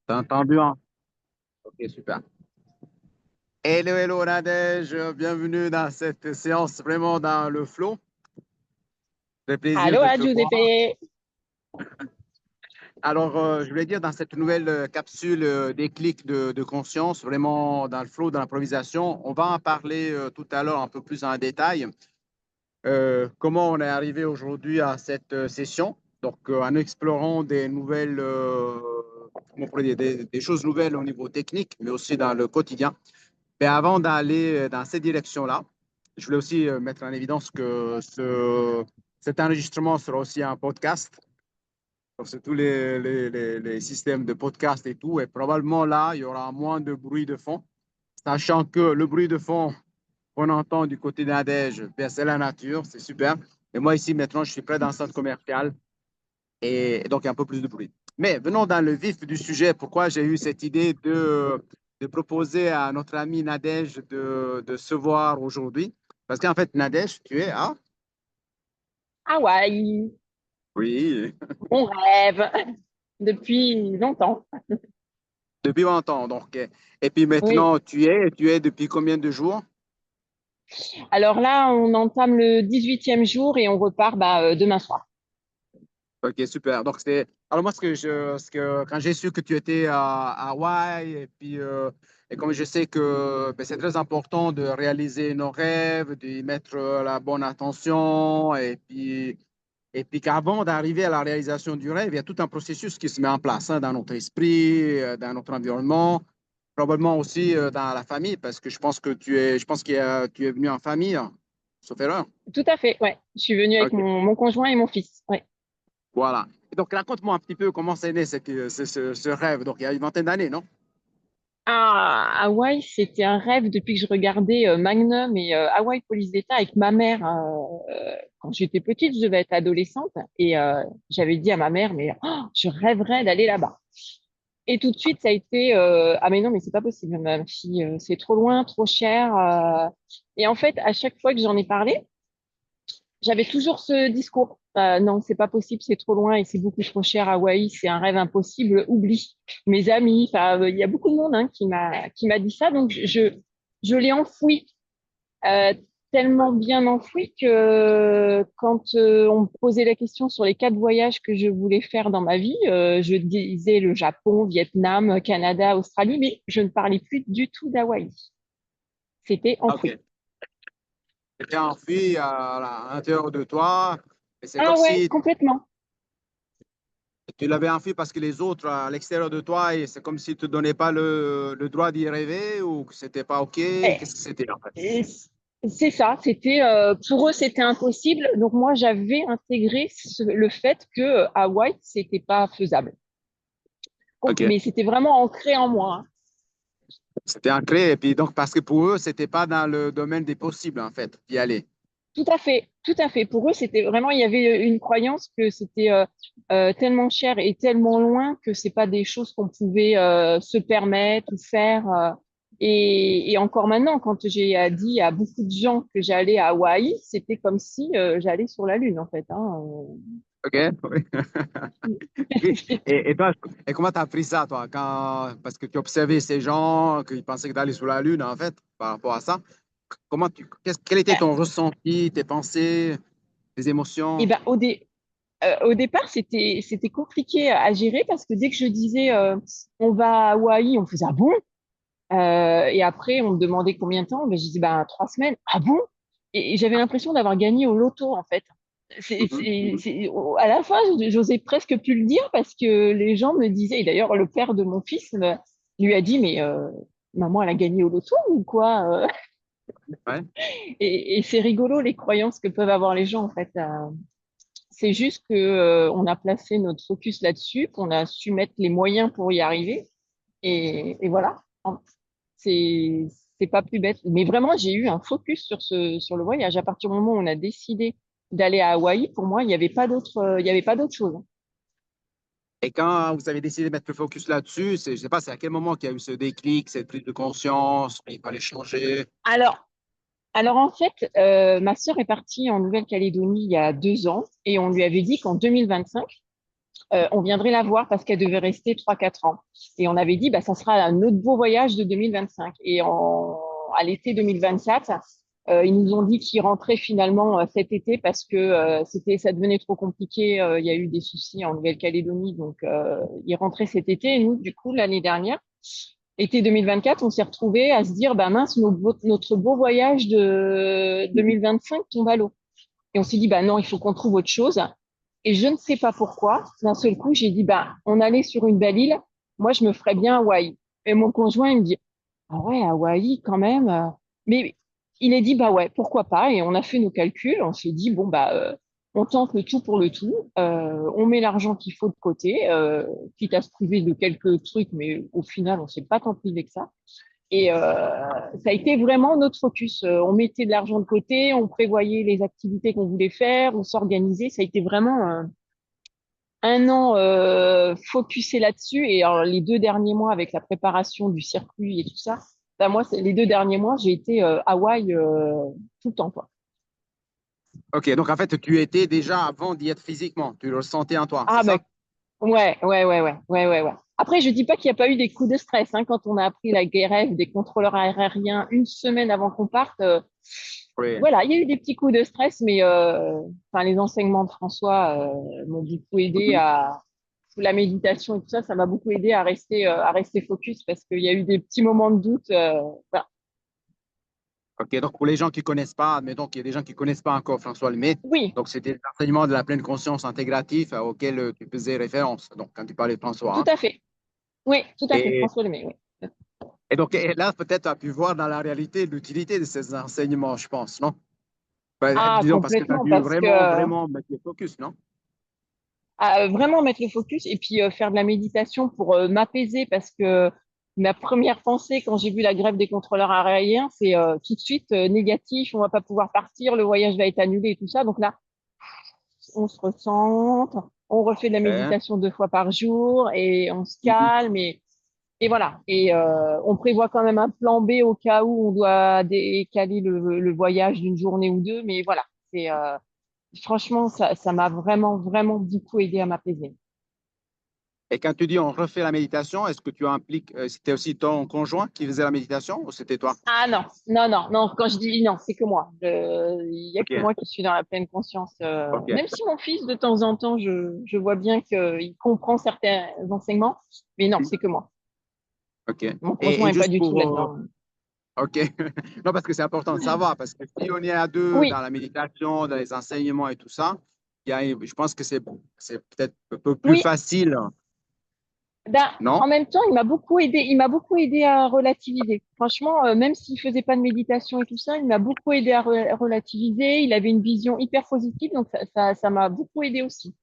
T'as entendu, hein? Ok, super. Hello, hello, Nadège. Bienvenue dans cette séance vraiment dans le flow. C'est plaisir de Aloha te voir. Giuseppe. Alors, je voulais dire dans cette nouvelle capsule déclic de conscience, vraiment dans le flow, dans l'improvisation, on va en parler tout à l'heure un peu plus en détail. Comment on est arrivé aujourd'hui à cette session? Donc, en explorant des nouvelles, comment on pourrait dire, des choses nouvelles au niveau technique, mais aussi dans le quotidien. Mais avant d'aller dans cette direction-là, je voulais aussi mettre en évidence que cet enregistrement sera aussi un podcast. Donc, c'est tous les systèmes de podcast et tout. Et probablement là, il y aura moins de bruit de fond, sachant que le bruit de fond qu'on entend du côté d'Adège, bien, c'est la nature, c'est super. Et moi, ici, maintenant, je suis près d'un centre commercial et donc il y a un peu plus de bruit. Mais venons dans le vif du sujet. Pourquoi j'ai eu cette idée de proposer à notre ami Nadège de se voir aujourd'hui? Parce qu'en fait, Nadège, tu es à... Hawaï, Oui, on rêve depuis longtemps. depuis longtemps. Donc, et puis Oui. maintenant, tu es depuis combien de jours? Alors là, on entame le 18e jour et on repart demain soir. Ok, super. Donc, c'est. Alors, moi, quand j'ai su que tu étais à Hawaï, et comme je sais que ben, c'est très important de réaliser nos rêves, d'y mettre la bonne attention, et puis qu'avant d'arriver à la réalisation du rêve, il y a tout un processus qui se met en place hein, dans notre esprit, dans notre environnement, probablement aussi dans la famille, parce que je pense que tu es venu en famille, hein, sauf erreur. Tout à fait, ouais. Je suis venue avec Ok. mon conjoint et mon fils. Ouais. Voilà. Et donc, raconte-moi un petit peu comment c'est né ce rêve. Donc, il y a une vingtaine d'années, non? Ah, Hawaï, c'était un rêve depuis que je regardais Magnum et Hawaï Police d'État avec ma mère. Quand j'étais petite, je devais être adolescente et j'avais dit à ma mère, mais oh, je rêverais d'aller là-bas. Et tout de suite, ça a été ah mais non, mais c'est pas possible, ma fille, c'est trop loin, trop cher. Et en fait, à chaque fois que j'en ai parlé, j'avais toujours ce discours. Non, c'est pas possible, c'est trop loin et c'est beaucoup trop cher. Hawaï, c'est un rêve impossible. Oublie mes amis. Enfin, il y a beaucoup de monde hein, qui m'a dit ça, donc je l'ai enfoui euh, tellement bien enfoui que quand on me posait la question sur les 4 voyages que je voulais faire dans ma vie, je disais le Japon, Vietnam, Canada, Australie, mais je ne parlais plus du tout d'Hawaï. C'était Ok. enfoui. C'était enfui à l'intérieur de toi. Et c'est comme Ah ouais, si complètement. tu l'avais enfui parce que les autres, à l'extérieur de toi, et c'est comme s'ils ne te donnaient pas le droit d'y rêver ou que c'était pas OK. Et, Qu'est-ce que c'était, en fait? et c'est ça, c'était pour eux c'était impossible. Donc moi j'avais intégré le fait que Hawaï c'était pas faisable. OK. Mais c'était vraiment ancré en moi, hein. C'était ancré. Et puis, donc, parce que pour eux, c'était pas dans le domaine des possibles, en fait, d'y aller. Tout à fait, tout à fait. Pour eux, c'était vraiment, il y avait une croyance que c'était tellement cher et tellement loin que c'est pas des choses qu'on pouvait se permettre ou faire. Et encore maintenant, quand j'ai dit à beaucoup de gens que j'allais à Hawaï, c'était comme si j'allais sur la Lune, en fait, hein. OK? Oui. Et toi, et comment tu as appris ça, toi, parce que tu observais ces gens qui pensaient que d'aller sur la Lune, en fait, par rapport à ça? Quel était ton ressenti, tes pensées, tes Et émotions? ben, au départ, c'était compliqué à gérer parce que dès que je disais on va à Hawaï, on faisait ah bon? Et après, on me demandait combien de temps. Ben, je disais, ben, 3 semaines. Ah bon? Et j'avais l'impression d'avoir gagné au loto, en fait. Mhm, mhm. À la fin, j'osais presque plus le dire parce que les gens me disaient, et d'ailleurs, le père de mon fils lui a dit, mais maman, elle a gagné au loto ou quoi? Ouais, Et c'est rigolo, les croyances que peuvent avoir les gens, en fait. C'est juste que, on a placé notre focus là-dessus, qu'on a su mettre les moyens pour y arriver. Et voilà. C'est c'est pas plus bête. Mais vraiment, j'ai eu un focus sur le voyage. À partir du moment où on a décidé d'aller à Hawaï, pour moi, il y avait pas d'autre chose. et quand vous avez décidé de mettre le focus là-dessus, je ne sais pas, c'est à quel moment qu'il y a eu ce déclic, cette prise de conscience, il fallait changer. Alors, alors en fait, ma sœur est partie en Nouvelle-Calédonie il y a 2 ans et on lui avait dit qu'en 2025, on viendrait la voir parce qu'elle devait rester 3 4 ans. Et on avait dit, bah, ça sera un autre beau voyage de 2025. Et à l'été 2024, ils nous ont dit qu'ils rentraient finalement cet été parce que ça devenait trop compliqué. Il y a eu des soucis en Nouvelle-Calédonie, donc ils rentraient cet été. Et nous, du coup, l'année dernière, été 2024, on s'est retrouvés à se dire, bah mince, notre beau voyage de 2025 tombe à l'eau. Et on s'est dit, bah non, il faut qu'on trouve autre chose. Et je ne sais pas pourquoi, d'un seul coup, j'ai dit, bah, on allait sur une belle île. Moi, je me ferais bien Hawaï. Et mon conjoint, il me dit, ah ouais, Hawaï, quand même. Mais il a dit, bah ouais, pourquoi pas. Et on a fait nos calculs. On s'est dit, bon, bah, on tente le tout pour le tout. On met l'argent qu'il faut de côté, quitte à se priver de quelques trucs, mais au final, on s'est pas tant privé que ça. Et ça a été vraiment notre focus. On mettait de l'argent de côté, on prévoyait les activités qu'on voulait faire, on s'organisait. Ça a été vraiment un an focusé là-dessus. Et alors, les 2 derniers mois, avec la préparation du circuit et tout ça, ben moi, les 2 derniers mois, j'ai été Hawaï tout le temps, quoi. Ok, donc en fait, tu étais déjà avant d'y être physiquement. Tu le ressentais en toi, c'est Ah, ça? ben, ouais, ouais, ouais, ouais, ouais, ouais, ouais. Après, je dis pas qu'il n'y a pas eu des coups de stress, hein, quand on a appris la grève des contrôleurs aériens une semaine avant qu'on parte. Oui. Voilà, il y a eu des petits coups de stress, mais enfin, les enseignements de François m'ont beaucoup aidé Mhm. la méditation et tout ça, ça m'a beaucoup aidé à rester focus parce qu'il y a eu des petits moments de doute. Voilà. Ok, donc pour les gens qui ne connaissent pas, mais donc il y a des gens qui ne connaissent pas encore François Lemay, Oui, donc c'était l'enseignement de la pleine conscience intégrative auquel tu faisais référence, donc quand tu parlais de François. tout Hein. à fait. Oui, tout à fait, Et, François Lemay, oui. et donc et là, peut-être tu as pu voir dans la réalité l'utilité de ces enseignements, je pense, non? Ben, Ah, disons parce que tu as complètement, dû parce que vraiment, vraiment mettre le focus, non? vraiment mettre le focus et puis faire de la méditation pour m'apaiser parce que ma première pensée quand j'ai vu la grève des contrôleurs aériens, c'est tout de suite négatif, on va pas pouvoir partir, le voyage va être annulé et tout ça. Donc là, on se recentre, on refait de la Ouais. méditation 2 fois par jour et on se Mhm. calme et voilà. Et on prévoit quand même un plan B au cas où on doit décaler le voyage d'une journée ou deux. Mais voilà, c'est franchement, ça m'a vraiment, vraiment beaucoup aidé à m'apaiser. Et quand tu dis on refait la méditation, est-ce que tu impliques, c'était aussi ton conjoint qui faisait la méditation ou c'était toi? Ah non, non, non, non, quand je dis non, c'est que moi. Il y a que Ok, moi qui suis dans la pleine conscience. ok, Même si mon fils, de temps en temps, je vois bien qu'il comprend certains enseignements, mais non, mhm, c'est que moi. ok. Mon conjoint Et n'est pas juste du tout pour, là-dedans. ok, non parce que c'est important de savoir, parce que si on est à deux Oui, dans la méditation, dans les enseignements et tout ça, je pense que c'est peut-être un peu plus oui. facile, Ben, non? en même temps, il m'a beaucoup aidé. Il m'a beaucoup aidé à relativiser. Franchement, même s'il faisait pas de méditation et tout ça, il m'a beaucoup aidé à relativiser. Il avait une vision hyper positive, donc ça m'a beaucoup aidé aussi.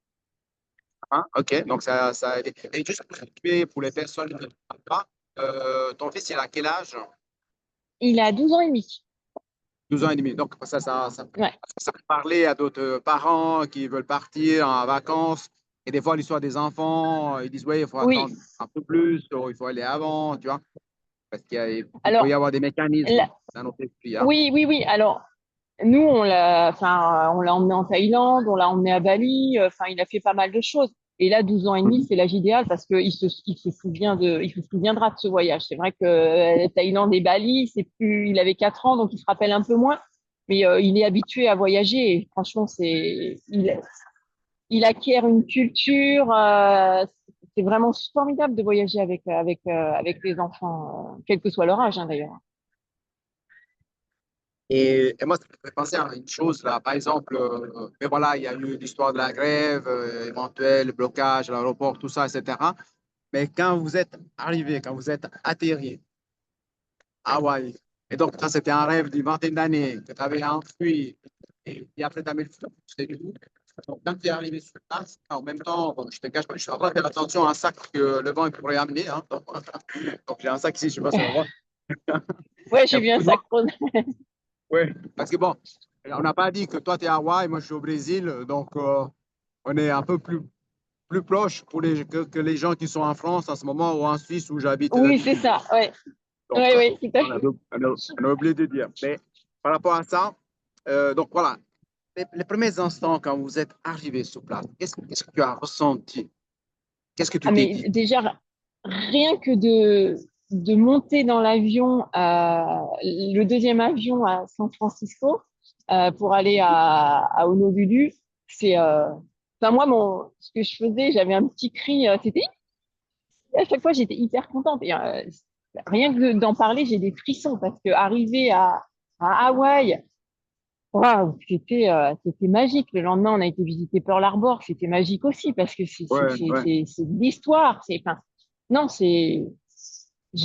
Hein? Ok, donc ça a aidé. Et juste pour situer pour les personnes qui ne savent pas, ton fils, il a quel âge? Il a 12 ans et demi. 12 ans et demi. Donc, Ouais. ça peut parler à d'autres parents qui veulent partir en vacances. Et des fois, l'histoire des enfants, ils disent, oui, il faut attendre Oui. un peu plus, ou il faut aller avant, tu vois. Parce qu'il peut y Alors, avoir des mécanismes dans notre esprit. Hein. oui, oui, oui. Alors, nous, on l'a emmené en Thaïlande, on l'a emmené à Bali. Enfin, il a fait pas mal de choses. Et là, 12 ans et demi, Mhm. c'est l'âge idéal parce il se il se souviendra de ce voyage. C'est vrai que Thaïlande et Bali, il avait 4 ans, donc il se rappelle un peu moins. Mais il est habitué à voyager. Et franchement, il acquiert une culture. C'est vraiment formidable de voyager avec les enfants, quel que soit leur âge, hein, d'ailleurs. Et moi, ça me fait penser à une chose, là. Par exemple, mais voilà, il y a eu l'histoire de la grève, éventuelle, le blocage à l'aéroport, tout ça, etc. Mais quand vous êtes arrivé, quand vous êtes atterri à Hawaï, et donc ça, c'était un rêve d'une vingtaine d'années que tu avais enfui, et après, tu as mis le feu, c'était du tout. Donc, quand tu es arrivé sur place, en même temps, bon, je te cache pas, je suis en train de faire attention à un sac que le vent il pourrait amener. Hein. Donc, j'ai un sac ici, je ne sais pas si on voit. Ouais, Il y j'ai a vu un beaucoup de vent. sac rose. Oui, parce que bon, on n'a pas dit que toi, tu es à Hawaï, moi, je suis au Brésil. Donc, on est un peu plus proche que les gens qui sont en France en ce moment ou en Suisse où j'habite Oui, c'est d'habitude. ça. Ouais, Donc, ouais, ouais, tout à fait. on a oublié de dire. Mais par rapport à ça, donc voilà, les premiers instants quand vous êtes arrivé sur place, qu'est-ce que tu as ressenti? Qu'est-ce que tu Ah, t'es mais dit? déjà, rien que de monter dans l'avion, le deuxième avion à San Francisco, pour aller à Honolulu, c'est. Enfin, moi, ce que je faisais, j'avais un petit cri, c'était. À chaque fois, j'étais hyper contente. Et, rien que d'en parler, j'ai des frissons parce que arriver à Hawaï, waouh, c'était magique. Le lendemain, on a été visiter Pearl Harbor, c'était magique aussi parce que Ouais, ouais. c'est de l'histoire. Enfin, non, je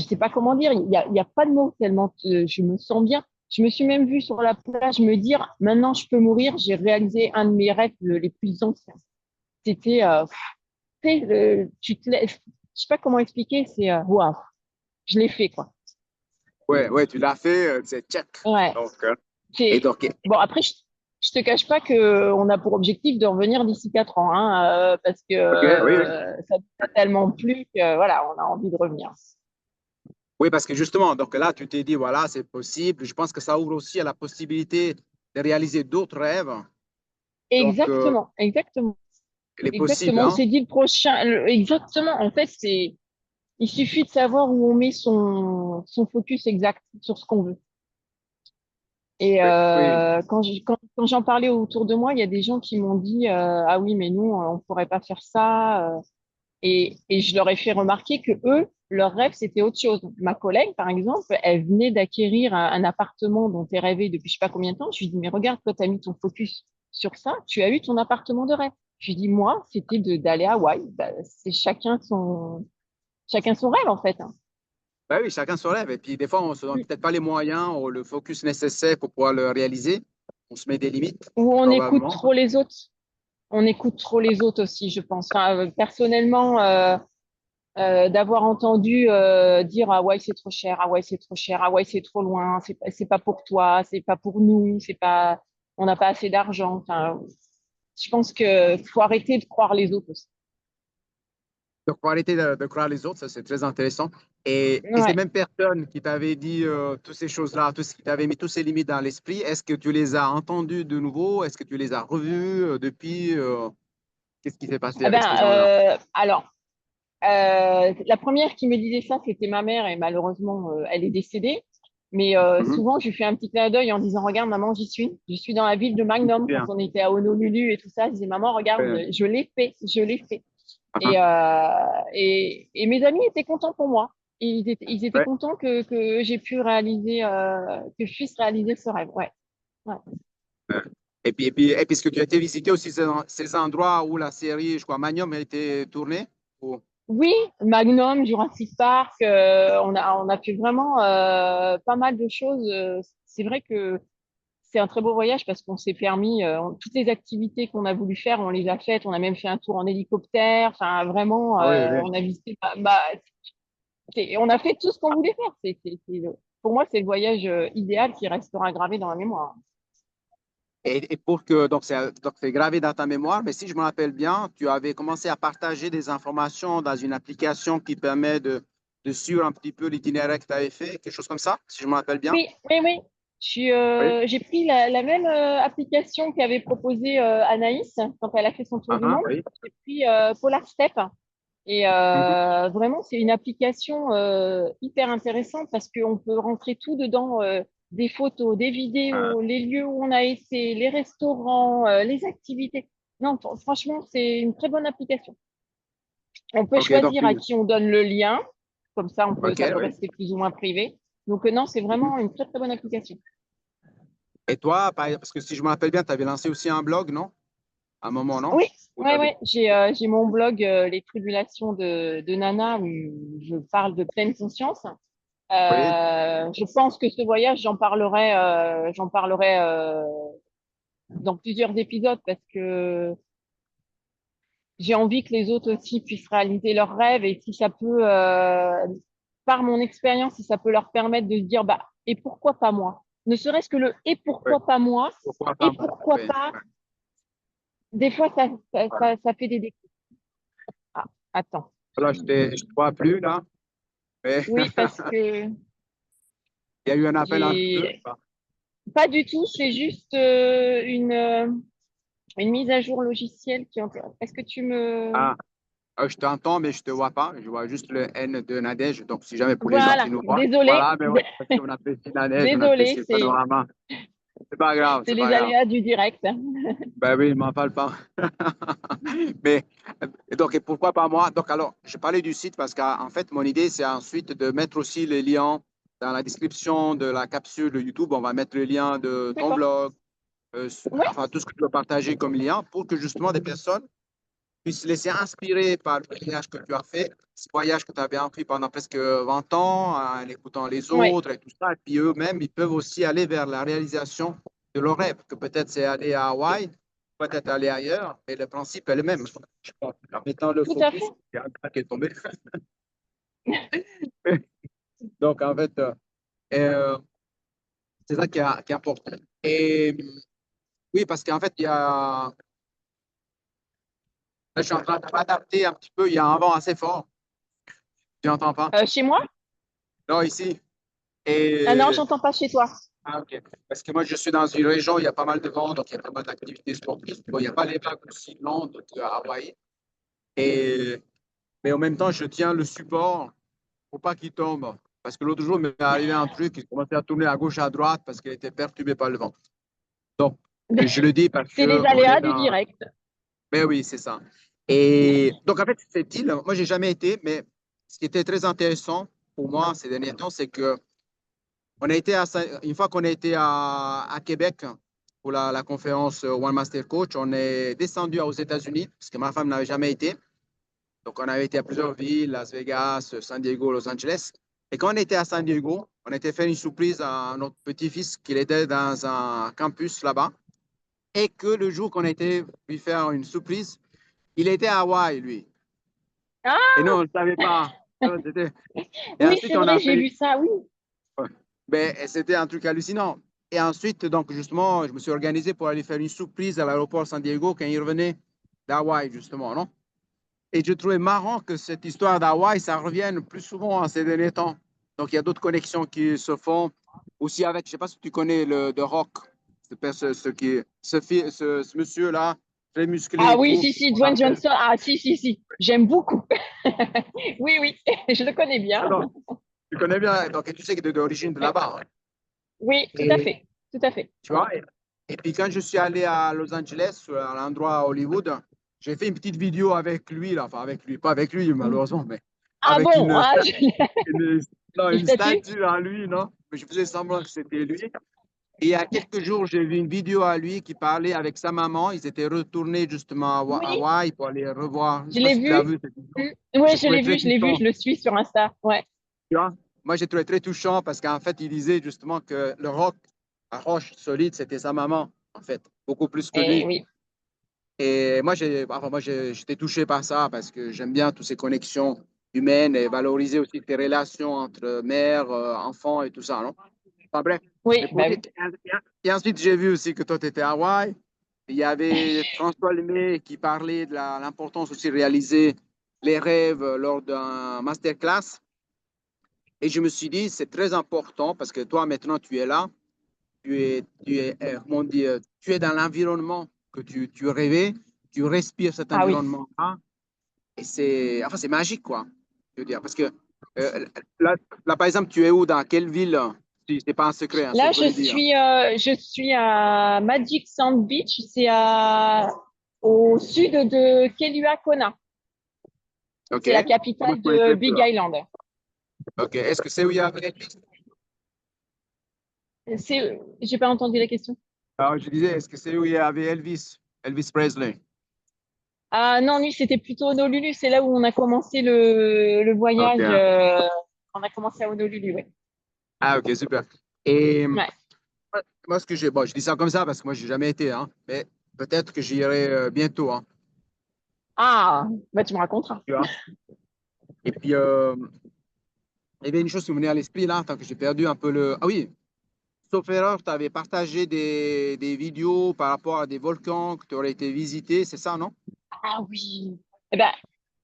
sais pas comment dire. Il y a pas de mots tellement je me sens bien. Je me suis même vue sur la plage me dire, maintenant, je peux mourir. J'ai réalisé un de mes rêves les plus anciens. C'était, tu sais, tu te laisses, je sais pas comment expliquer. C'est, waouh, je l'ai fait, quoi. Ouais, ouais, tu l'as fait, c'est check. Ouais. Donc, et C'est donc, bon. Après, je te cache pas que on a pour objectif de revenir d'ici 4 ans, hein, parce que ok, oui, oui. ça nous a tellement plu que voilà, on a envie de revenir. Oui, parce que justement, donc là, tu t'es dit, voilà, c'est possible. Je pense que ça ouvre aussi à la possibilité de réaliser d'autres rêves. Donc, Exactement, exactement, il est possible, exactement. On hein? s'est dit le prochain, exactement. En fait, il suffit de savoir où on met son focus exact sur ce qu'on veut. Et Oui, oui. quand j'en parlais autour de moi, il y a des gens qui m'ont dit ah oui, mais nous, on pourrait pas faire ça. Et je leur ai fait remarquer que eux, leur rêve, c'était autre chose. Ma collègue, par exemple, elle venait d'acquérir un appartement dont elle rêvait depuis je sais pas combien de temps. Je lui dis, mais regarde, toi, tu as mis ton focus sur ça, tu as eu ton appartement de rêve. Je lui dis, moi, c'était d'aller à Hawaï. Bah, c'est chacun son rêve, en fait, hein. Ben oui, chacun son rêve. Et puis, des fois, on ne se donne Mm. peut-être pas les moyens ou le focus nécessaire pour pouvoir le réaliser. On se met des limites, Ou on écoute probablement. trop les autres. On écoute trop les autres aussi, je pense. Enfin, personnellement, d'avoir entendu dire ah ouais c'est trop cher, ah ouais c'est trop cher, ah ouais c'est trop loin, c'est pas pour toi, c'est pas pour nous, c'est pas, on n'a pas assez d'argent. Enfin, je pense que faut arrêter de croire les autres aussi. Donc, pour arrêter de croire les autres, ça, c'est très intéressant. Et ces Ouais. mêmes personnes qui t'avaient dit toutes ces choses-là, tout ce qui t'avait mis toutes ces limites dans l'esprit, est-ce que tu les as entendues de nouveau? Est-ce que tu les as revues depuis? Qu'est-ce qui s'est passé Ah avec ben ces gens-là? alors la première qui me disait ça c'était ma mère et malheureusement elle est décédée. Mais Mhm. souvent je lui fais un petit clin d'œil en disant regarde maman je suis dans la ville de Magnum quand Bien. on était à Honolulu et tout ça. Je disais maman regarde Ouais. je l'ai fait. Mhm. Et mes amis étaient contents pour moi. Ils étaient Ouais. contents que j'ai pu réaliser, que je puisse réaliser ce rêve. Ouais. Ouais. Ouais. Et puis, est-ce que tu as été visiter aussi ces endroits où la série, je crois, Magnum a été tournée? Oui, Magnum, Jurassic Park, on a fait vraiment pas mal de choses. C'est vrai que c'est un très beau voyage parce qu'on s'est permis toutes les activités qu'on a voulu faire, on les a faites. On a même fait un tour en hélicoptère. Enfin, vraiment, Ah oui, oui. on a visité. On a fait tout ce qu'on voulait faire. Pour moi, c'est le voyage idéal qui restera gravé dans la mémoire. Et pour que, donc c'est gravé dans ta mémoire, mais si je me rappelle bien, tu avais commencé à partager des informations dans une application qui permet de suivre un petit peu l'itinéraire que tu avais fait, quelque chose comme ça, si je me rappelle bien. Oui, oui, oui. Oui. J'ai pris la même application qu'avait proposée Anaïs quand elle a fait son tour Ah, du ah, monde. oui. J'ai pris Polar Step. Et Mhm. vraiment, c'est une application hyper intéressante parce qu'on peut rentrer tout dedans, des photos, des Ah, vidéos, les lieux où on a été, les restaurants, les activités. Non, franchement, c'est une très bonne application. On peut ok, donc choisir à qui on donne le lien, comme ça, ok, ça peut oui. rester plus ou moins privé. Donc non, c'est Mhm. vraiment une très très bonne application. Et toi, parce que si je me rappelle bien, tu avais lancé aussi un blog, non? À un moment, non? Oui, Ou ouais, t'avais- ouais. J'ai mon blog Les Tribulations de Nana où je parle de pleine conscience. Oui. Je pense que ce voyage, j'en parlerai dans plusieurs épisodes parce que j'ai envie que les autres aussi puissent réaliser leurs rêves et si ça peut, par mon expérience, si ça peut leur permettre de se dire, bah, et pourquoi pas moi? Ne serait-ce que le et Oui. pourquoi pas moi? Pourquoi Et pas moi? pourquoi Oui. pas? Ouais. Des fois, Voilà. ça fait des déclics. Ah, attends. Là, je ne vois plus, là, mais Oui, parce que il y a eu un appel entre deux. j'ai pas du tout, c'est juste une mise à jour logicielle qui est en. Est-ce que tu me. Ah. Je t'entends, mais je ne te vois pas. Je vois juste le N de Nadège. Donc, si jamais pour les gens qui Voilà, nous voient, désolée. voilà, mais ouais, parce qu'on apprécie Nadège, on apprécie Désolée, le panorama. C'est pas grave, c'est c'est les pas grave. aléas du direct. Ben oui, il m'en parle pas. Mais, et donc, et pourquoi pas moi? Donc, alors, je parlais du site parce qu'en fait, mon idée, c'est ensuite de mettre aussi les liens dans la description de la capsule de YouTube. On va mettre le lien de ton D'accord. blog, Oui, enfin, tout ce que tu veux partager comme lien pour que justement des personnes puissent se laisser inspirer par le voyage que tu as fait, ce voyage que tu as bien pris pendant presque 20 ans, en écoutant les oui, autres et tout ça. Et puis eux-mêmes, ils peuvent aussi aller vers la réalisation de leur rêve, que peut-être c'est aller à Hawaï, peut-être aller ailleurs, mais le principe est le même. Je pense, en mettant le tout à fait. focus, il y a un gars qui est tombé. Donc, en fait, euh, c'est ça qui est important. Et oui, parce qu'en fait, il y a, là, je suis en train de m'adapter un petit peu, il y a un vent assez fort. Tu n'entends pas? Chez moi? Non, ici. Ah non, Et j'entends pas chez toi. ah, ok. Parce que moi, je suis dans une région où il y a pas mal de vent, donc il y a pas mal d'activités sportives. Bon, il n'y a pas les vagues aussi longues qu'à Hawaï. Et, mais en même temps, je tiens le support pour pas qu'il tombe. Parce que l'autre jour, il m'est arrivé un truc, il commençait à tourner à gauche, à droite parce qu'il était perturbé par le vent. Donc, je le dis parce C'est les qu'on est aléas du dans. direct. Mais oui, c'est ça. Et donc, en fait, cette île, moi, j'ai jamais été, mais ce qui était très intéressant pour moi ces derniers temps, c'est que on a été une fois qu'on a été à Québec pour la conférence One Master Coach, on est descendu aux États-Unis parce que ma femme n'avait jamais été. Donc, on avait été à plusieurs villes, Las Vegas, San Diego, Los Angeles. Et quand on était à San Diego, on a été faire une surprise à notre petit-fils qui était dans un campus là-bas. Et que le jour qu'on a été lui faire une surprise, il était à Hawaï, lui. Et Ah, nous, on ne le savait pas. Et oui, ensuite, c'est on vrai, a j'ai fait. vu ça, oui. Ouais. Ben, c'était un truc hallucinant. Et ensuite, donc, justement, je me suis organisé pour aller faire une surprise à l'aéroport San Diego quand il revenait d'Hawaï, justement, non? Et je trouvais marrant que cette histoire d'Hawaï, ça revienne plus souvent en ces derniers temps. Donc, il y a d'autres connexions qui se font aussi avec, je ne sais pas si tu connais le The Rock, ce monsieur-là, très musclé Ah et oui, tout. si, si, On Dwayne appelle. Johnson. Ah, si, si, si. J'aime beaucoup. Oui, oui, je le connais Ah bien. non, tu connais bien, donc et tu sais que tu es d'origine de là-bas, hein. Oui, tout à Et fait. Tout à fait. tu vois, et puis quand je suis allé à Los Angeles, à l'endroit à Hollywood, j'ai fait une petite vidéo avec lui, là, enfin avec lui, pas avec lui malheureusement, mais Ah avec bon, ah, une, non, une une statue? statue à lui, non? Mais je faisais semblant que c'était lui. Et il y a quelques jours, j'ai vu une vidéo à lui qui parlait avec sa maman. Ils étaient retournés justement à Oui, Hawaï pour aller revoir. Je ne je sais pas l'ai si tu l'as vu. vu cette vidéo. Oui, J'ai trouvé très je l'ai vu, touchant. je le suis sur Insta. Ouais. Tu vois? Moi, j'ai trouvé très touchant parce qu'en fait, il disait justement que le roc, la roche solide, c'était sa maman, en fait, beaucoup plus que Et lui. oui. Et j'étais touché par ça parce que j'aime bien toutes ces connexions humaines et valoriser aussi tes relations entre mère, enfant et tout ça, non? Enfin, bref. Oui, Mais pour bah dire, oui. et ensuite, j'ai vu aussi que toi, tu étais à Hawaï. Il y avait François Lemay qui parlait de l'importance aussi de réaliser les rêves lors d'un masterclass. Et je me suis dit, c'est très important parce que toi, maintenant, tu es là, comment dire, tu es dans l'environnement que tu rêvais, tu respires cet Ah oui. environnement-là, et c'est magique, quoi. Je veux dire, parce que euh, là, là, par exemple, tu es où, dans quelle ville? Si c'est pas un secret, hein, si on Là, peut le dire. je suis à Magic Sand Beach. Au sud de Kelua Kona. OK. C'est la Moi, capitale je connais de très peu, Big là. Island. OK. Est-ce que c'est où il y a J'ai pas entendu la question. Alors, je disais, est-ce que c'est où il y avait Elvis? Elvis Presley. Ah non, lui, c'était plutôt Honolulu. C'est là où on a commencé le voyage. OK. On a commencé à Honolulu, ouais. Ah, OK, super. Et Ouais. moi, ce que j'ai, bon, je dis ça comme ça parce que moi, j'ai jamais été, hein, mais peut-être que j'irai bientôt, hein, Ah, bah tu me raconteras. tu vois. Et puis, il y avait une chose qui me venait à l'esprit là, tant que j'ai perdu un peu le. Ah oui, sauf erreur, tu avais partagé des vidéos par rapport à des volcans que tu aurais été visiter, c'est ça, non? Ah oui. Eh ben,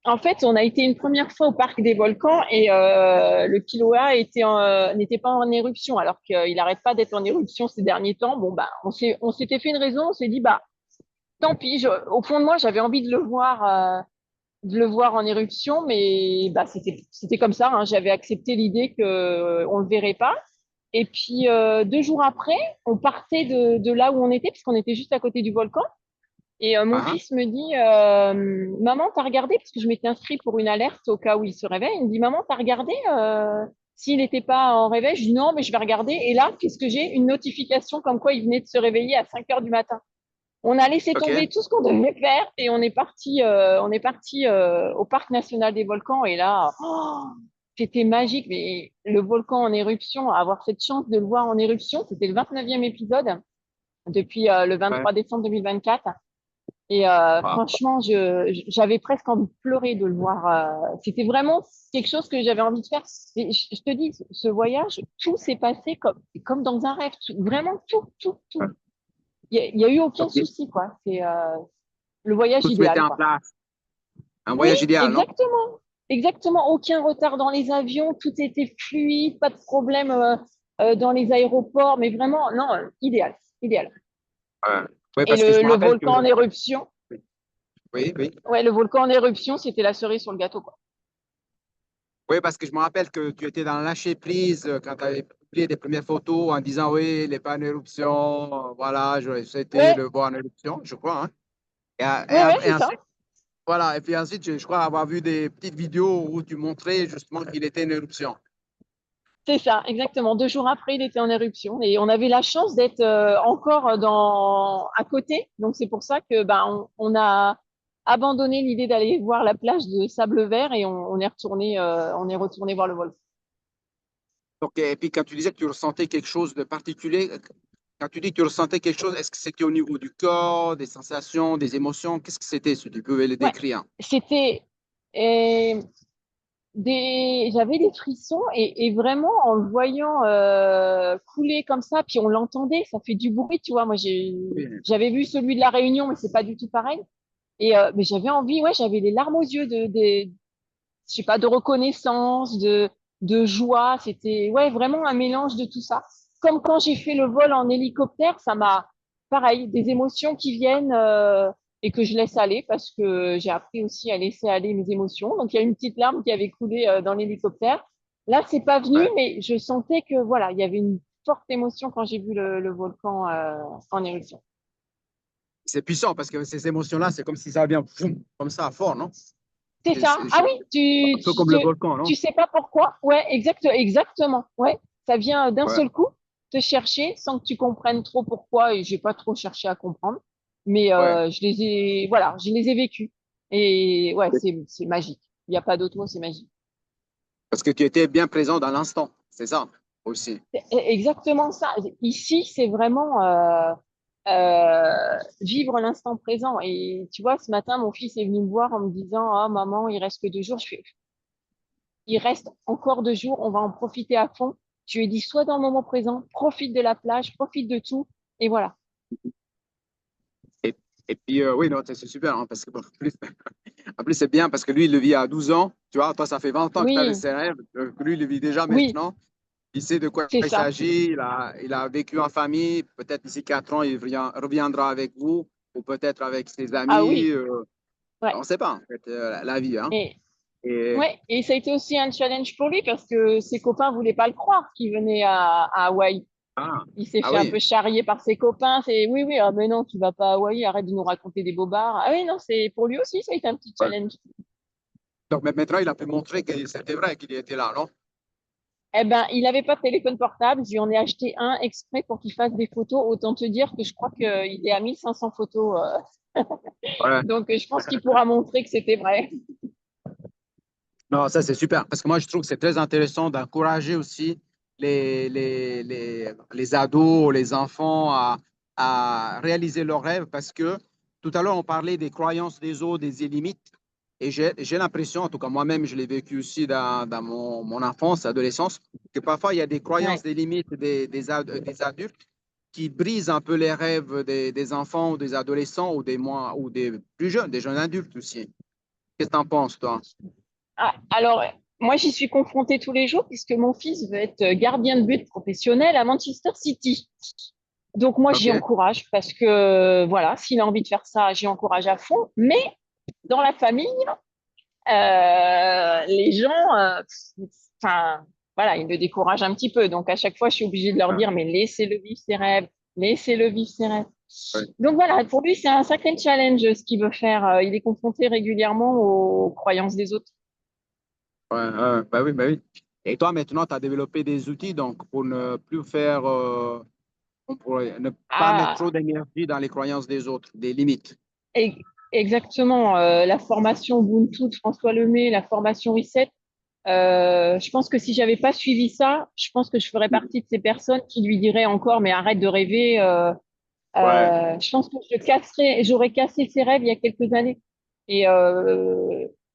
en fait, on a été une première fois au parc des volcans et le Kilauea n'était pas en éruption, alors qu'il n'arrête pas d'être en éruption ces derniers temps. Bon, bah, on s'était fait une raison, on s'est dit, bah, tant pis. Au fond de moi, j'avais envie de le voir. de le voir en éruption, mais bah, c'était comme ça, hein. J'avais accepté l'idée qu'on ne le verrait pas. Et puis, 2 jours après, on partait de là où on était, puisqu'on était juste à côté du volcan. Et mon Ah, fils me dit, Maman, t'as regardé, parce que je m'étais inscrite pour une alerte au cas où il se réveille. Il me dit, Maman, t'as regardé s'il n'était pas en réveil? Je dis, non, mais je vais regarder. Et là, qu'est-ce que j'ai? Une notification comme quoi il venait de se réveiller à 5 heures du matin. On a laissé OK. tomber tout ce qu'on devait faire et on est parti au parc national des volcans. Et là, oh, c'était magique. Mais le volcan en éruption, avoir cette chance de le voir en éruption, c'était le 29e épisode depuis le Ouais. 23 décembre 2024. Et Wow. franchement, j'avais presque envie de pleurer de le voir. C'était vraiment quelque chose que j'avais envie de faire. Je te dis, ce voyage, tout s'est passé comme dans un rêve. Vraiment tout, tout, tout. Il y a eu aucun Donc, souci, quoi. C'est le voyage tout se mettait idéal, en quoi. place. Un Oui, voyage idéal, non? exactement. Exactement. Aucun retard dans les avions. Tout était fluide. Pas de problème dans les aéroports. Mais vraiment, non, idéal. Idéal. Ouais. Oui, Et parce que je me le rappelle que. volcan en éruption. Oui, oui. Ouais, le volcan en éruption, c'était la cerise sur le gâteau, quoi. Oui, parce que je me rappelle que tu étais dans le lâcher-prise quand tu avais publié des premières photos en disant oui, il n'est pas en éruption. Voilà, j'aurais souhaité Ouais, le voir en éruption, je crois, hein. ouais, ouais, Et c'est ça. ensuite, voilà. Et puis ensuite, je crois avoir vu des petites vidéos où tu montrais justement qu'il était en éruption. C'est ça, exactement. 2 jours après, il était en éruption et on avait la chance d'être encore à côté. Donc c'est pour ça que ben on a abandonné l'idée d'aller voir la plage de Sable Vert et on est retourné voir le volcan. Donc, et puis quand tu disais que tu ressentais quelque chose de particulier, quand tu dis que tu ressentais quelque chose, est-ce que c'était au niveau du corps, des sensations, des émotions? Qu'est-ce que c'était, si tu pouvais le Ouais, décrire? c'était euh, j'avais des frissons et vraiment en le voyant couler comme ça, puis on l'entendait, ça fait du bruit, tu vois. Moi, Oui. j'avais vu celui de la Réunion, mais c'est pas du tout pareil. Et mais j'avais envie, ouais, j'avais les larmes aux yeux je sais pas, de reconnaissance, de joie. C'était, ouais, vraiment un mélange de tout ça. Comme quand j'ai fait le vol en hélicoptère, ça m'a, pareil, des émotions qui viennent et que je laisse aller parce que j'ai appris aussi à laisser aller mes émotions. Donc il y a une petite larme qui avait coulé dans l'hélicoptère. Là, c'est pas venu, Ouais. mais je sentais que voilà, il y avait une forte émotion quand j'ai vu le volcan en éruption. C'est puissant parce que ces émotions-là, c'est comme si ça vient comme ça, fort, non? C'est ça. Ah oui, Un peu comme le volcan, non? tu sais pas pourquoi. Ouais, exactement. Ouais, ça vient d'un Ouais, seul coup te chercher sans que tu comprennes trop pourquoi et j'ai pas trop cherché à comprendre. Mais ouais. voilà, je les ai vécus. Et ouais, c'est magique. Il n'y a pas d'autre mot, c'est magique. Parce que tu étais bien présent dans l'instant, c'est ça aussi. C'est exactement ça. Ici, c'est vraiment vivre l'instant présent. Et tu vois, ce matin, mon fils est venu me voir en me disant, ah maman, il reste que 2 jours. Je fais, il reste encore 2 jours, on va en profiter à fond. Je lui ai dit, sois dans le moment présent, profite de la plage, profite de tout, et voilà. Et, et puis, oui, non, c'est super, hein, parce que bon, en plus, c'est bien parce que lui, il le vit à 12 ans. Tu vois, toi, ça fait 20 ans que tu avais Oui, ses rêves. Lui, il le vit déjà oui, maintenant. Il sait de quoi c'est il ça. s'agit. Il a vécu en famille. Peut-être d'ici 4 ans, reviendra avec vous ou peut-être avec ses Ah amis. oui, ouais. On ne sait pas, en fait, la vie. Hein. Et, Et, ouais, et ça a été aussi un challenge pour lui parce que ses copains voulaient pas le croire qu'il venait à Hawaï. ah, Il s'est ah fait un oui. peu charrier par ses copains. C'est oui, oui, ah mais non, tu vas pas à Hawaï, arrête de nous raconter des bobards. Ah oui, non, c'est pour lui aussi, ça a été un petit Ouais. challenge. Donc maintenant, il a pu montrer que c'était vrai qu'il était là, non? Eh ben, il n'avait pas de téléphone portable. Je lui en ai acheté un exprès pour qu'il fasse des photos. Autant te dire que je crois qu'il est à 1500 photos. Ouais. Donc, je pense qu'il pourra montrer que c'était vrai. Non, ça, c'est super. Parce que moi, je trouve que c'est très intéressant d'encourager aussi les ados, les enfants à réaliser leurs rêves. Parce que tout à l'heure, on parlait des croyances des autres, des limites. Et j'ai l'impression, en tout cas moi-même, je l'ai vécu aussi dans mon enfance, adolescence, que parfois, il y a des croyances, Ouais. des limites des adultes qui brisent un peu les rêves des enfants ou des adolescents ou des plus jeunes, des jeunes adultes aussi. Qu'est-ce que tu en penses, toi? Ah, alors, moi, j'y suis confrontée tous les jours puisque mon fils veut être gardien de but professionnel à Manchester City. Donc, moi, j'y OK. encourage parce que, voilà, s'il a envie de faire ça, j'y encourage à fond. Mais dans la famille, les gens, enfin, voilà, ils me découragent un petit peu. Donc, à chaque fois, je suis obligée de leur Ouais, dire, mais laissez-le vivre ses rêves, laissez-le vivre ses rêves. ouais, Donc, voilà, pour lui, c'est un sacré challenge ce qu'il veut faire. Il est confronté régulièrement aux croyances des autres. ouais, bah oui, bah oui. Et toi, maintenant, tu as développé des outils donc pour ne plus faire, pour ne pas mettre Ah, trop d'énergie dans les croyances des autres, des limites. e- exactement. La formation Ubuntu de François Lemay, la formation Reset. Je pense que si j'avais pas suivi ça, je pense que je ferais partie de ces personnes qui lui diraient encore, mais arrête de rêver. Ouais, Je pense que j'aurais cassé ses rêves il y a quelques années. Et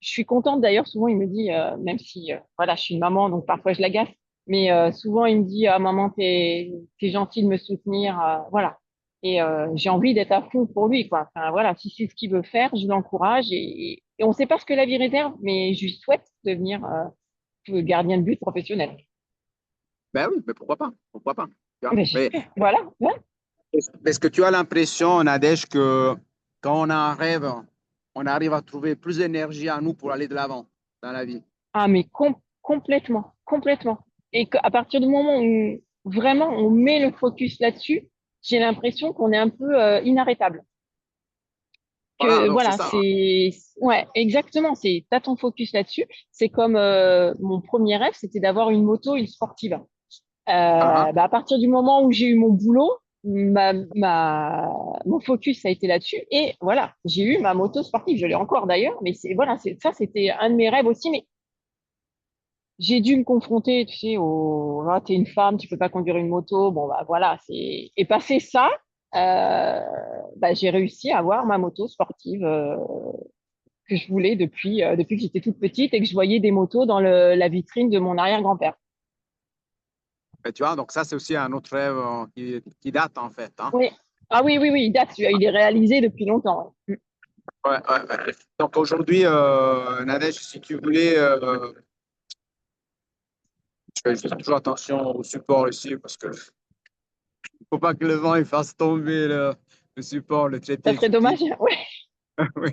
je suis contente d'ailleurs. Souvent, il me dit, même si voilà, je suis une maman, donc parfois je l'agace, mais souvent il me dit, ah maman, t'es gentille de me soutenir, voilà. Et j'ai envie d'être à fond pour lui, quoi. Enfin voilà, si c'est ce qu'il veut faire, je l'encourage. Et on ne sait pas ce que la vie réserve, mais je lui souhaite devenir gardien de but professionnel. ben oui, mais pourquoi pas? Pourquoi pas? Tu vois. Ben, Mais j'espère. Voilà. Ouais. est-ce que tu as l'impression, Nadège, que quand on a un rêve, on arrive à trouver plus d'énergie en nous pour aller de l'avant dans la vie? Ah, mais complètement, complètement. Et qu'à partir du moment où vraiment on met le focus là-dessus, j'ai l'impression qu'on est un peu inarrêtable. Voilà, Que alors c'est voilà, ça. ouais, exactement. T'as ton focus là-dessus. C'est comme mon premier rêve, c'était d'avoir une moto, une sportive. Ah, ah. Bah, à partir du moment où j'ai eu mon boulot, mon focus a été là-dessus. Et voilà, j'ai eu ma moto sportive. Je l'ai encore d'ailleurs, mais voilà, ça, c'était un de mes rêves aussi. Mais j'ai dû me confronter, tu sais, ah, t'es une femme, tu peux pas conduire une moto. Bon, bah voilà, et passé ça, euh, bah, j'ai réussi à avoir ma moto sportive que je voulais depuis que j'étais toute petite et que je voyais des motos dans la vitrine de mon arrière-grand-père. Mais tu vois, donc ça, c'est aussi un autre rêve qui date en fait. Hein. Oui. Ah oui, oui, oui, il date, il est réalisé depuis longtemps. Ouais. Ouais, ouais, ouais. Donc aujourd'hui, Nadège, si tu voulais, je fais toujours attention au support ici parce que faut pas que le vent il fasse tomber le support, le Ça trépied que serait tu dis. dommage. Ouais. Oui.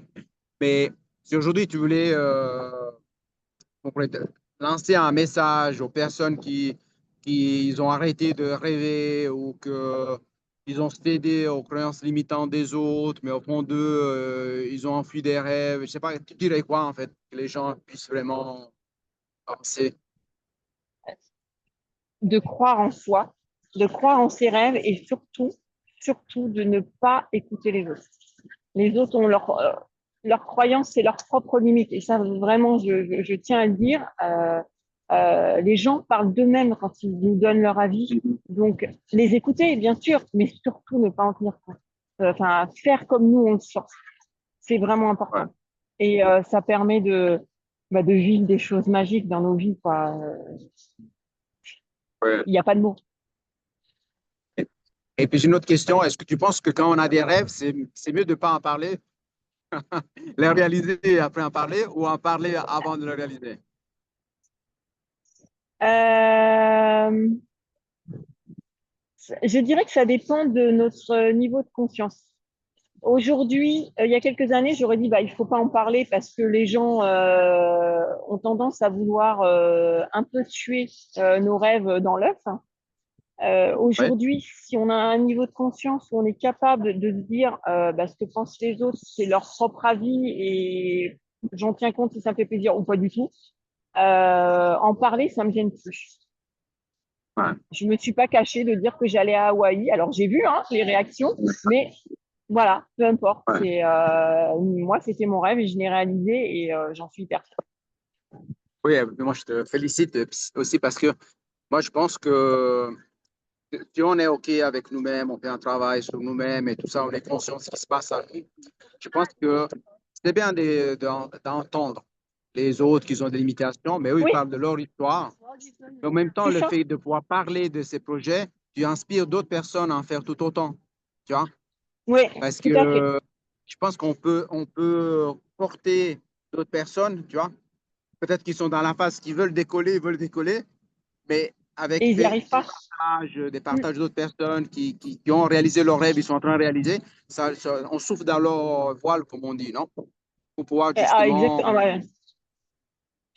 Mais si aujourd'hui tu voulais on pourrait lancer un message aux personnes qui ils ont arrêté de rêver ou que ils ont cédé aux croyances limitantes des autres, mais au fond d'eux, ils ont enfui des rêves. Je sais pas, tu dirais quoi en fait, que les gens puissent vraiment avancer? De croire en soi, de croire en ses rêves et surtout, surtout de ne pas écouter les autres. Les autres ont leur croyance, c'est leur propre limite. Et ça, vraiment, je tiens à le dire. Les gens parlent d'eux-mêmes quand ils nous donnent leur avis. Donc, les écouter, bien sûr, mais surtout ne pas en tenir compte. Enfin, faire comme nous, on le sent. C'est vraiment Ouais, important. Et ça permet de vivre des choses magiques dans nos vies, quoi. ouais. Il n'y a pas de mots. Et puis j'ai une autre question. Est-ce que tu penses que quand on a des rêves, c'est mieux de ne pas en parler, les réaliser et après en parler, ou en parler avant de le réaliser? Euh, je dirais que ça dépend de notre niveau de conscience. Aujourd'hui, il y a quelques années, j'aurais dit bah il faut pas en parler parce que les gens ont tendance à vouloir un peu tuer nos rêves dans l'œuf. Oui, Aujourd'hui, si on a un niveau de conscience où on est capable de se dire bah, ce que pensent les autres, c'est leur propre avis et j'en tiens compte si ça me fait plaisir ou pas du tout, en parler, ça me gêne plus. ouais, Je me suis pas cachée de dire que j'allais à Hawaï. Alors j'ai vu hein, les réactions, mais voilà, peu importe. ouais. Moi, c'était mon rêve et je l'ai réalisé et j'en suis hyper fière. Oui, moi je te félicite aussi parce que moi je pense que si on est OK avec nous-mêmes, on fait un travail sur nous-mêmes et tout ça, on est conscient de ce qui se passe à nous, je pense que c'est bien d'entendre les autres qui ont des limitations, mais eux, ils Oui, parlent de leur histoire. Mais en même temps, c'est le ça. fait de pouvoir parler de ces projets, tu inspires d'autres personnes à en faire tout autant. Tu vois? Oui, Parce tout à fait. que je pense qu'on peut porter d'autres personnes, tu vois? Peut-être qu'ils sont dans la phase qu'ils veulent décoller, ils veulent décoller, mais Et avec ils n'y des, arrivent pas. des Mm. partages d'autres personnes qui ont réalisé leur rêve, ils sont en train de réaliser, on souffle dans leur voile, comme on dit, non? Pour pouvoir Ah, justement exactement. Ouais.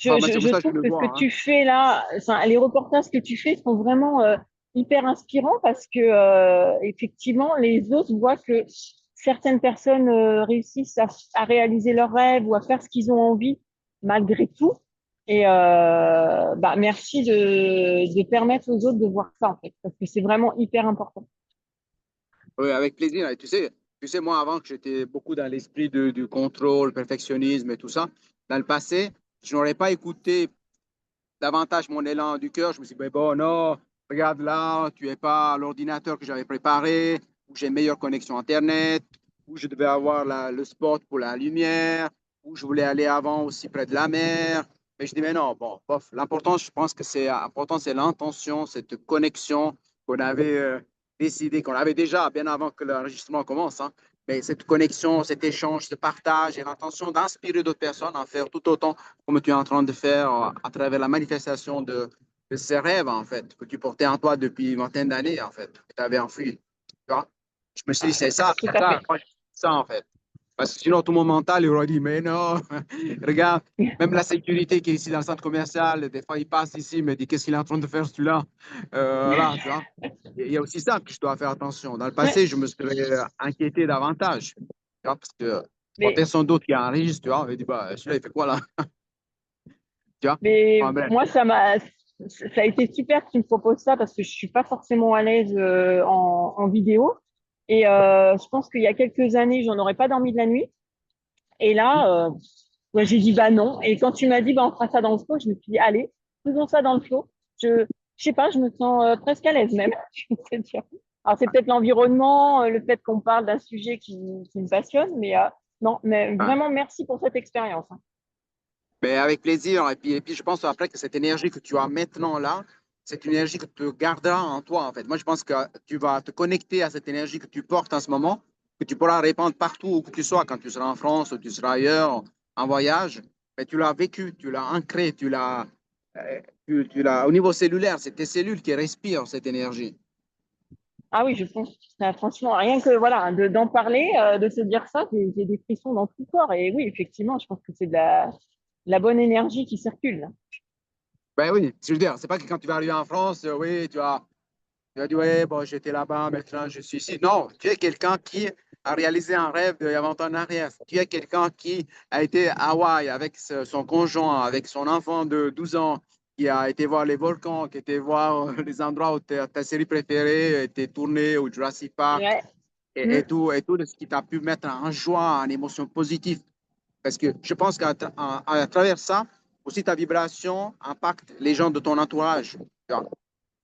Enfin, moi, c'est pour Je ça que je trouve le que ce que vois, hein. tu fais là, enfin, les reportages que tu fais sont vraiment hyper inspirants parce que effectivement, les autres voient que certaines personnes réussissent à réaliser leurs rêves ou à faire ce qu'ils ont envie malgré tout. Et bah, merci de permettre aux autres de voir ça en fait, parce que c'est vraiment hyper important. Oui, avec plaisir. Et tu sais, moi, avant que j'étais beaucoup dans l'esprit du contrôle, perfectionnisme et tout ça, dans le passé, je n'aurais pas écouté davantage mon élan du cœur. Je me suis dit, ben bon, non, regarde là, tu n'es pas à l'ordinateur que j'avais préparé, où j'ai une meilleure connexion Internet, où je devais avoir le spot pour la lumière, où je voulais aller avant aussi près de la mer. Mais je dis, mais non, bon, bof. L'important, je pense que c'est important, c'est l'intention, cette connexion qu'on avait décidé, qu'on avait déjà bien avant que l'enregistrement commence, hein. Mais cette connexion, cet échange, ce partage et l'intention d'inspirer d'autres personnes à faire tout autant comme tu es en train de faire à travers la manifestation de ces rêves, en fait, que tu portais en toi depuis une vingtaine d'années, en fait, que tu avais enfui. Tu vois? Je me suis dit, Tout à fait. moi, c'est ça, en fait. Parce que sinon, tout mon mental, il aurait dit, mais non, regarde, même la sécurité qui est ici dans le centre commercial, des fois, il passe ici, il me dit, qu'est-ce qu'il est en train de faire, celui-là? Là, tu vois. Il y a aussi ça que je dois faire attention. Dans le Ouais, passé, je me serais inquiété davantage, tu vois, parce que pas mais personne d'autre qui enregistre, tu vois. Il dit, bah, celui-là, il fait quoi, là? Tu vois? Mais Enfin, bref. moi, ça a été super que tu me proposes ça parce que je suis pas forcément à l'aise en vidéo. Et je pense qu'il y a quelques années, j'en aurais pas dormi de la nuit. Et là, ouais, j'ai dit bah non. Et quand tu m'as dit bah on fera ça dans le flow, je me suis dit allez, faisons ça dans le flow. Je sais pas, je me sens presque à l'aise même. je vais te dire. Alors c'est peut-être l'environnement, le fait qu'on parle d'un sujet qui me passionne, mais non, mais Ouais. vraiment merci pour cette expérience, hein. Mais avec plaisir. Et puis, je pense après que cette énergie que tu as maintenant là, c'est une énergie que tu garderas en toi, en fait. Moi, je pense que tu vas te connecter à cette énergie que tu portes en ce moment, que tu pourras répandre partout où que tu sois, quand tu seras en France ou tu seras ailleurs, en voyage. Mais tu l'as vécu, tu l'as ancré, tu l'as au niveau cellulaire, c'est tes cellules qui respirent cette énergie. Ah oui, je pense. Ça, franchement, rien que voilà, d'en parler, de se dire ça, j'ai des frissons dans tout le corps. Et oui, effectivement, je pense que c'est de la bonne énergie qui circule, là. Ben oui, je veux dire, c'est pas que quand tu vas arriver en France, oui, tu as dit, ouais, bon, j'étais là-bas, maintenant je suis ici. Non, tu es quelqu'un qui a réalisé un rêve il y a 20 ans en arrière. Tu es quelqu'un qui a été à Hawaï avec son conjoint, avec son enfant de 12 ans, qui a été voir les volcans, qui a été voir les endroits où ta série préférée était tournée, au Jurassic Park, Ouais. Mm. et tout ce qui t'a pu mettre en joie, en émotion positive. Parce que je pense à travers ça, aussi ta vibration impacte les gens de ton entourage. Tu vois.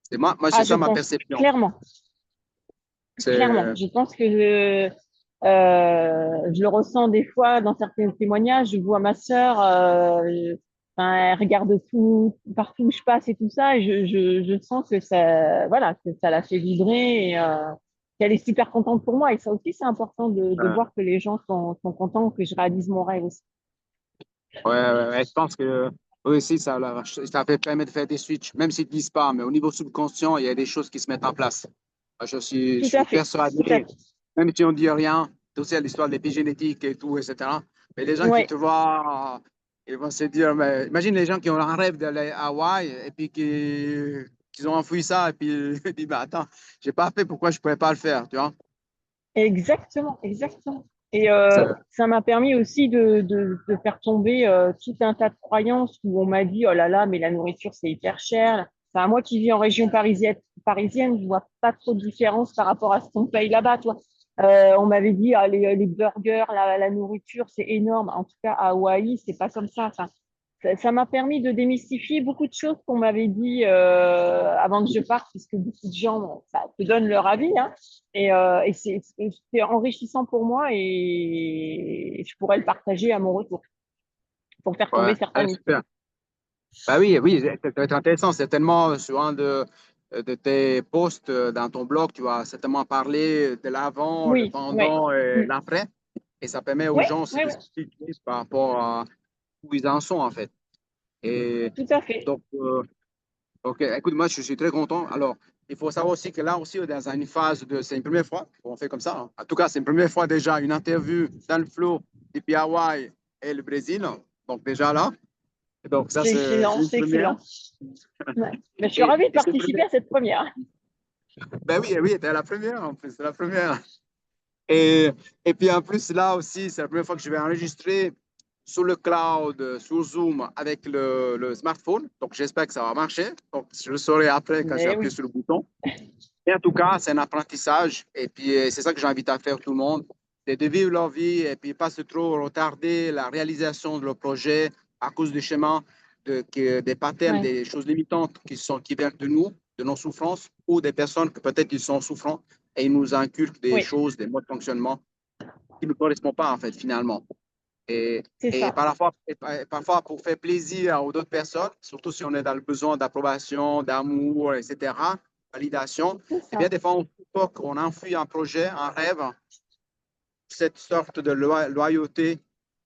C'est Ah, je ça ma pense perception. clairement, clairement. C'est Je pense que je le ressens des fois dans certains témoignages. Je vois ma sœur, enfin, elle regarde tout, partout où je passe et tout ça, et je sens que ça, voilà, que ça la fait vibrer et qu'elle est super contente pour moi. Et ça aussi, c'est important de euh, voir que les gens sont contents, que je réalise mon rêve aussi. ouais, je pense que eux aussi, ça fait permettre de faire des switches, même s'ils ne disent pas, mais au niveau subconscient, il y a des choses qui se mettent en place. Je Tout suis à fait, tout à persuadé, fait. même si on ne dit rien, tu sais, l'histoire de l'épigénétique et tout, etc. Mais les gens qui Ouais, te voient, ils vont se dire, mais imagine les gens qui ont un rêve d'aller à Hawaï et puis qui ont enfoui ça et puis ils disent, bah, attends, j'ai pas fait, pourquoi je ne pourrais pas le faire, tu vois? exactement, exactement. Et Ça- ça m'a permis aussi de faire tomber tout un tas de croyances où on m'a dit, oh là là, mais la nourriture, c'est hyper cher. Enfin, moi qui vis en région parisienne, je vois pas trop de différence par rapport à ce qu'on paye là-bas, toi. On m'avait dit, ah, les burgers, la nourriture, c'est énorme. En tout cas, à Hawaï, c'est pas comme ça. Enfin, ça m'a permis de démystifier beaucoup de choses qu'on m'avait dit avant que je parte, puisque beaucoup de gens bah, te donnent leur avis, hein, et c'est enrichissant pour moi et je pourrais le partager à mon retour pour faire Ouais, tomber certains mythes. super. Bah oui, oui, ça va être intéressant. Certainement, sur un de tes posts dans ton blog, tu vas certainement parler de l'avant, le Oui, oui, pendant et mm, l'après. Et ça permet aux ouais, gens aussi ouais, de ouais, se situer par rapport à où ils en sont, en fait. Et tout à fait. donc, ok, écoute, moi, je suis très content. Alors, il faut savoir aussi que là aussi, dans une phase c'est une première fois qu'on fait comme ça, hein. En tout cas, c'est une première fois déjà une interview dans le flow depuis Hawaï et le Brésil. Donc, déjà là. Donc, ça, C'est c'est excellent, une c'est première. excellent. Ouais. Mais je suis ravie de Et c'est une participer première. à cette première. Ben oui, oui, t'es la première en plus, c'est la première. Et puis en plus, là aussi, c'est la première fois que je vais enregistrer sur le cloud, sur Zoom avec le smartphone. Donc, j'espère que ça va marcher. Donc, je le saurai après quand j'ai Mais appuyé oui, sur le bouton. Et en tout cas, c'est un apprentissage. Et puis, c'est ça que j'invite à faire tout le monde, c'est de vivre leur vie et puis pas se trop retarder la réalisation de leur projet à cause des schémas, des patterns, ouais, des choses limitantes qui viennent de nous, de nos souffrances, ou des personnes que peut-être ils sont souffrants et ils nous inculquent des oui, choses, des modes de fonctionnement qui ne correspondent pas, en fait, finalement. Et, c'est et, ça, parfois, parfois, pour faire plaisir aux autres personnes, surtout si on est dans le besoin d'approbation, d'amour, etc., validation, c'est eh bien, ça. des fois, on enfuit un projet, un rêve, cette sorte de loyauté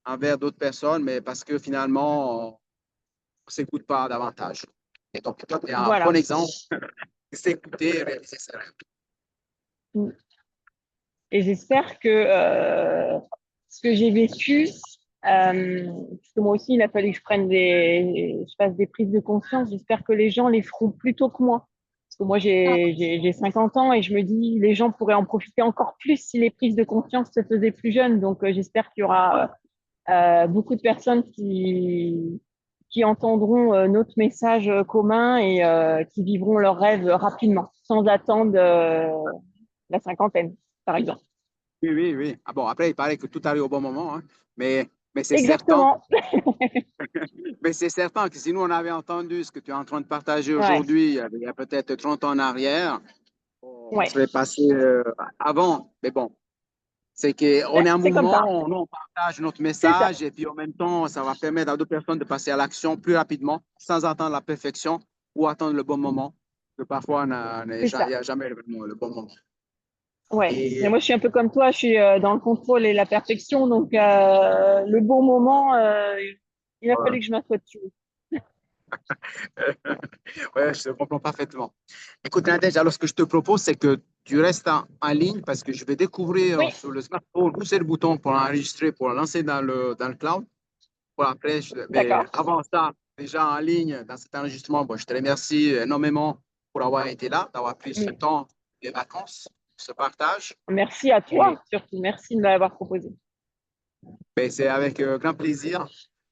envers d'autres personnes, mais parce que finalement, on ne s'écoute pas davantage. Et donc, toi, tu es un bon Voilà. exemple de s'écouter et réaliser ses rêves. Mm. Et j'espère que ce que j'ai vécu, parce que moi aussi, il a fallu que je fasse des prises de conscience. J'espère que les gens les feront plus tôt que moi. Parce que moi, j'ai 50 ans et je me dis, les gens pourraient en profiter encore plus si les prises de conscience se faisaient plus jeunes. Donc, j'espère qu'il y aura beaucoup de personnes qui entendront notre message commun et qui vivront leurs rêves rapidement, sans attendre la cinquantaine, par exemple. Oui, oui, oui. Ah bon, après, il paraît que tout arrive au bon moment, hein, mais c'est certain. Exactement. Mais c'est certain que si nous, on avait entendu ce que tu es en train de partager Ouais, aujourd'hui, il y a peut-être 30 ans en arrière, on ouais. serait passé avant. Mais bon, c'est qu'on Ben, est en c'est comme ça. mouvement, nous, on partage notre C'est ça. message et puis en même temps, ça va permettre à d'autres personnes de passer à l'action plus rapidement, sans attendre la perfection ou attendre le bon moment. Que parfois, il C'est ça. n'y a jamais vraiment le bon moment. Ouais. Mais Et moi, je suis un peu comme toi, je suis dans le contrôle et la perfection. Donc, le bon moment, il a fallu que je m'assoie dessus. ouais, je te comprends parfaitement. Écoute, Nadège, alors ce que je te propose, c'est que tu restes en ligne parce que je vais découvrir Oui, sur le smartphone où c'est le bouton pour enregistrer, pour lancer dans le cloud. Pour après, mais d'accord. avant ça, déjà en ligne dans cet enregistrement, bon, je te remercie énormément pour avoir été là, d'avoir pris ce Mm. temps des vacances, ce partage. Merci à Et toi, surtout. Merci de me l'avoir proposé. ben, c'est avec grand plaisir.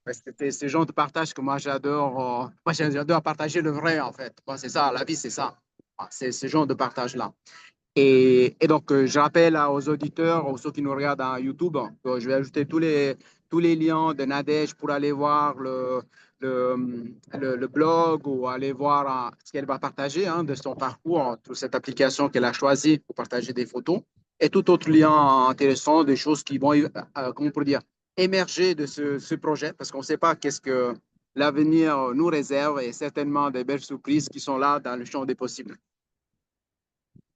Parce que c'est ce genre de partage que moi j'adore. Moi j'adore partager le vrai en fait. Moi, c'est ça, la vie c'est ça. C'est ce genre de partage-là. Et donc, je rappelle aux auditeurs, aux ceux qui nous regardent à YouTube, que je vais ajouter tous les liens de Nadège pour aller voir le blog ou aller voir ce qu'elle va partager hein, de son parcours, toute cette application qu'elle a choisie pour partager des photos et tout autre lien intéressant, des choses qui vont, comment on pourrait dire, émerger de ce projet parce qu'on ne sait pas qu'est-ce que l'avenir nous réserve et certainement des belles surprises qui sont là dans le champ des possibles.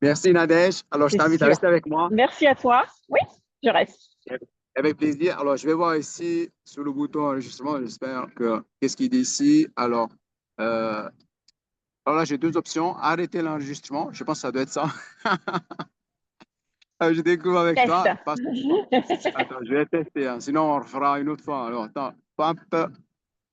Merci Nadège. Alors, je C'est t'invite à sûr. rester avec moi. Merci à toi. Oui, je reste. Avec plaisir. Alors, je vais voir ici sur le bouton enregistrement. J'espère que qu'est-ce qu'il dit ici. Euh, alors là, j'ai deux options. Arrêter l'enregistrement. Je pense que ça doit être ça. Je découvre avec Test. toi. Attends, je vais tester, hein. Sinon, on refera une autre fois. Alors, attends. Pop.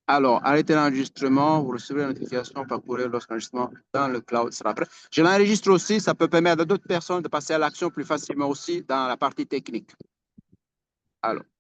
Alors, arrêtez l'enregistrement. Vous recevrez la notification par courrier lorsque l'enregistrement dans le cloud sera prêt. Je l'enregistre aussi. Ça peut permettre à d'autres personnes de passer à l'action plus facilement aussi dans la partie technique. Alors.